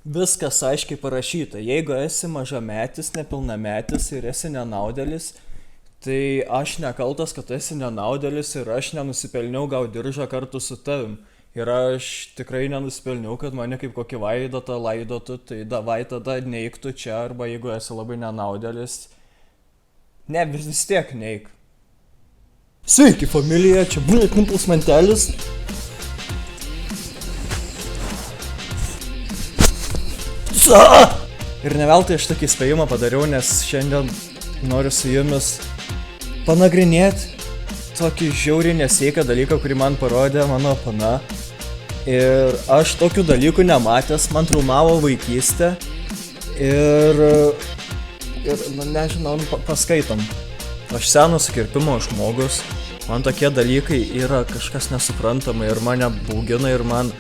Viskas aiškiai parašyta. Jeigu esi mažametis, nepilnametis ir esi nenaudėlis, tai aš nekaltas, kad tu esi nenaudėlis ir aš nenusipelniau gauti diržą kartu su tavim. Ir aš tikrai nenusipelniau, kad mane kaip kokį vaidotą laidotų, tai davai tada neiktų čia, arba jeigu esi labai nenaudėlis, ne, vis tiek neik. Sveiki, familija, čia Bullet Nipples Mantelis. Ir ne veltui aš tokį įspėjimą padariau, nes šiandien noriu su jumis panagrinėti tokį žiauriai nesveiką dalyką, kurį man parodė mano pana. Ir aš tokių dalykų nematęs, man traumavo vaikystę. Ir nežinau, paskaitom. Aš senas kirpimo žmogus, man tokie dalykai yra kažkas nesuprantama ir mane baugina ir man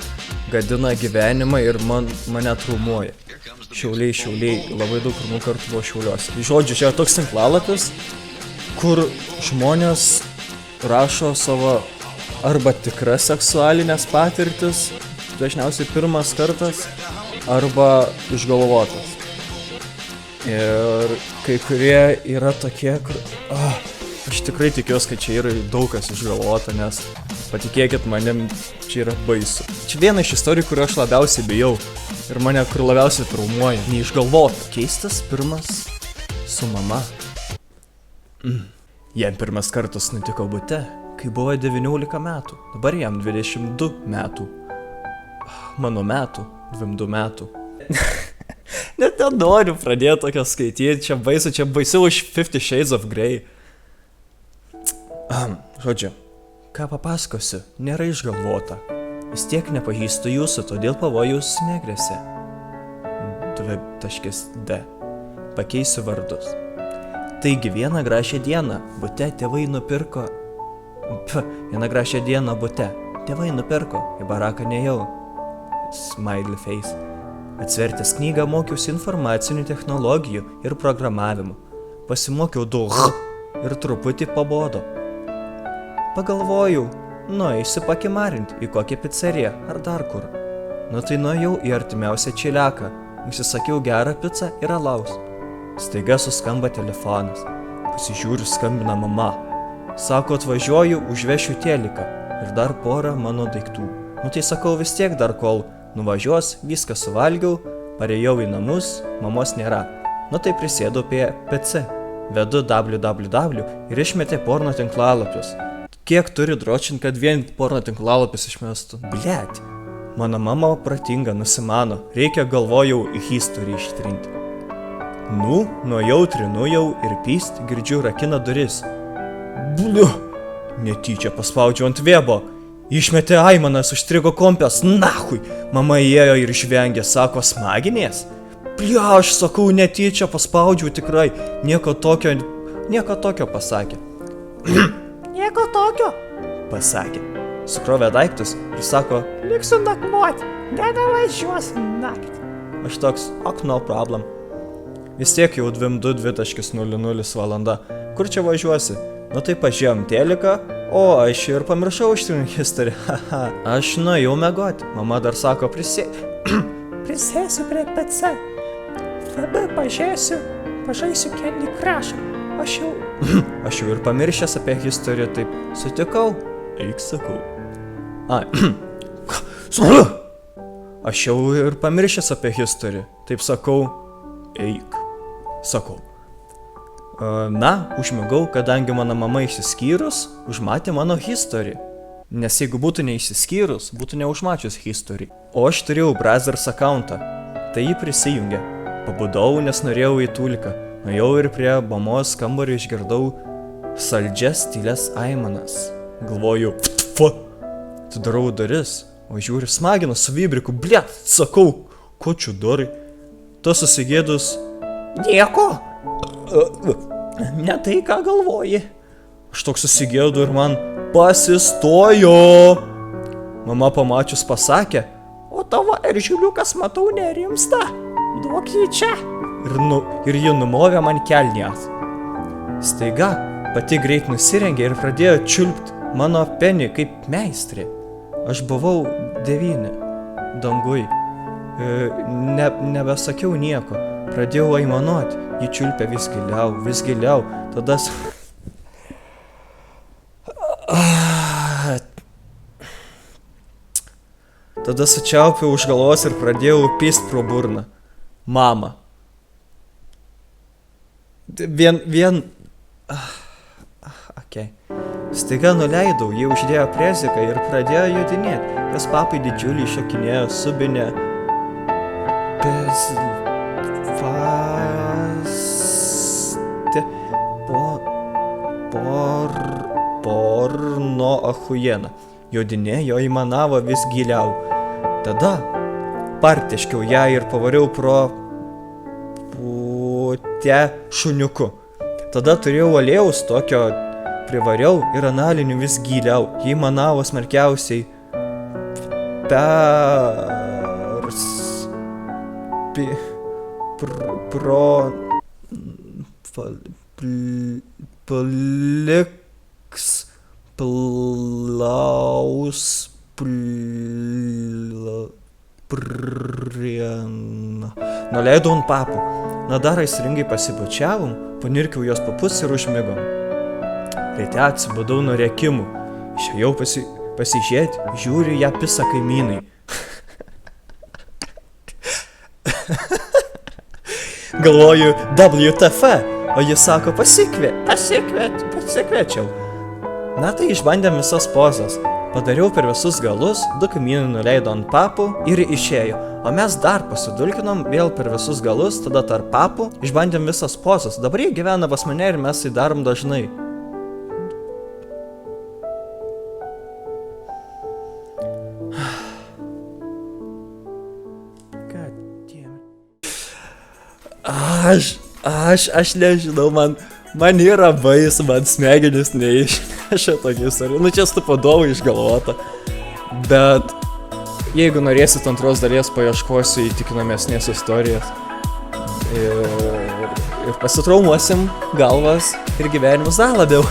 gadina gyvenimą ir mane traumuoja. Šiauliai, labai daug pirmų kartų buvo Šiauliuose. Žodžiu, čia toks tinklalapis, kur žmonės rašo savo arba tikras seksualinės patirtis, dažniausiai pirmas kartas, arba išgalvotas. Ir kai kurie yra tokie, kur... Aš tikrai tikiuosi, kad čia yra daug kas išgalvota, nes patikėkit manim, čia yra baisu. Čia viena iš istorijų, kurių aš labiausiai bijau ir mane kur labiausiai traumuoja. Neišgalvota. Keistas pirmas su mama. Jam pirmas kartas nutiko bute, kai buvo 19 metų. Dabar jam 22 metų. Mano metų, 22 metų. Net nenoriu pradėti tokio skaityti, čia baisiau už 50 Shades of Grey. Žodžiu, ką papasakosiu, nėra išgalvota. Vis tiek nepažįstu jūsų, todėl pavojus negresia. 2.d. Pakeisiu vardus. Taigi vieną gražią dieną bute tėvai nupirko... Vieną gražią dieną bute tėvai nupirko, į baraką nejau. Smiley face. Atsvertęs knygą mokiausi informacinių technologijų ir programavimų. Pasimokiau daug ir truputį pabodo. Pagalvojau, nueisiu pakimarint į kokią pizzeriją ar dar kur. Tai nuėjau į artimiausią čiliaką, užsisakiau gerą pizzą ir alaus. Staiga suskamba telefonas. Pasižiūriu, skambina mama. Sako, atvažiuoju, užvešiu teliką ir dar porą mano daiktų. Tai sakau, vis tiek dar kol nuvažiuos, viską suvalgiau, parėjau į namus, mamos nėra. Tai prisėdau prie PC, vedu www ir išmetė porno tinklalapius. Kiek turi dročint, kad vien porno tinklalapis išmestų? Blet, mano mama pratinga, nusimano, reikia galvojau į history ištrinti. Nuėjau, trinujau ir pyst, girdžiu rakina duris. Bliu, netyčia paspaudžiau ant webo. Išmetė aimanas, užstrigo kompės, nahui. Mama įėjo ir išvengė, sako, smaginės. Blia, aš sakau, netyčia paspaudžiau tikrai, nieko tokio pasakė. Nieko tokio, pasakė. Sukrovė daiktus ir sako, liksiu nakvoti, nedavažiuosi naktį. Aš toks, no problem. Vis tiek jau 22.00 valanda. Kur čia važiuosi? Tai pažiūrėjom teliką, o aš ir pamiršau ištrinti history. Aš nuėjau megoti. Mama dar sako, prisėsiu prie PC. Tada pažaisiu Candy Crush. Aš jau ir pamiršęs apie history, taip sutikau. Eik, sakau. Aš jau ir pamiršęs apie history, taip sakau. Eik, sakau. Užmigau, kadangi mano mama išsiskyrus, užmatė mano history. Nes jeigu būtų neišsiskyrus, būtų neužmačius history. O aš turėjau Brazzers accountą, tai jį prisijungė. Pabudau, nes norėjau į tuliką. Nuėjau ir prie mamos kambario išgirdau saldžias tylias aimanas. Galvoju, atidarau duris, o žiūriu smaginu su vibriku, blet, sakau, ko čia darai? Tu susigėdus, nieko, ne tai, ką galvoji. Aš toks susigėdu ir man pasistojo. Mama pamačius pasakė, o tavo eržiuliukas matau nerimsta, duok jį čia. Ir ji numovė man kelnės. Staiga pati greit nusirengė ir pradėjo čiulpti mano penį kaip meistrė. Aš buvau 9 dangui. nebesakiau nieko. Pradėjau aimanuoti, ji čiulpė vis giliau, tada... Tada sučiaupiau už galvos ir pradėjau pist pro burną. Mama. Okay. Staiga nuleidau, jie uždėjo preziką ir pradėjo jodinėti. Jos papai didžiulį šokinėjo subinę. Porno achujena. Jodinėjo, įmanavo vis giliau. Tada partiškiau ją ir pavariau pro putę šuniuku. Tada turėjau alėjaus tokio, privariau ir analinių vis giliau. Jį manavo smarkiausiai Nuleidau ant papų. Nadar aistringai pasibučiavom, panirkiau jos papus ir užmigom. Ryte atsibudau nuo rėkimų. Išėjau pasižiūrėti, žiūriu, ją pisa kaimynai. Galvoju, WTF, o jis sako, pasikviečiau. Na tai išbandėm visas pozas. Padariau per visus galus, 2 kaimynai nuleido ant papų ir išėjo. O mes dar pasidulkinom vėl per visus galus, tada tarp papų, išbandėm visas pozas. Dabar jie gyvena pas mane ir mes tai darom dažnai. Aš nežinau, man yra baisu, man smegenis neišneša tokia istorija. Nu čia stupadovai išgalvota. Bet jeigu norėsit antros dalies, paieškosiu įtikinamesnės istorijas. Ir pasitraumuosim galvas ir gyvenimus dar labiau.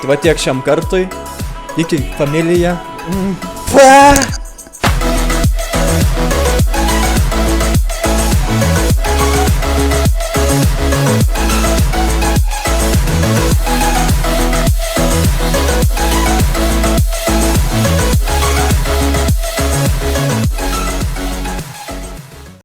Tai va tiek šiam kartui. Iki familija.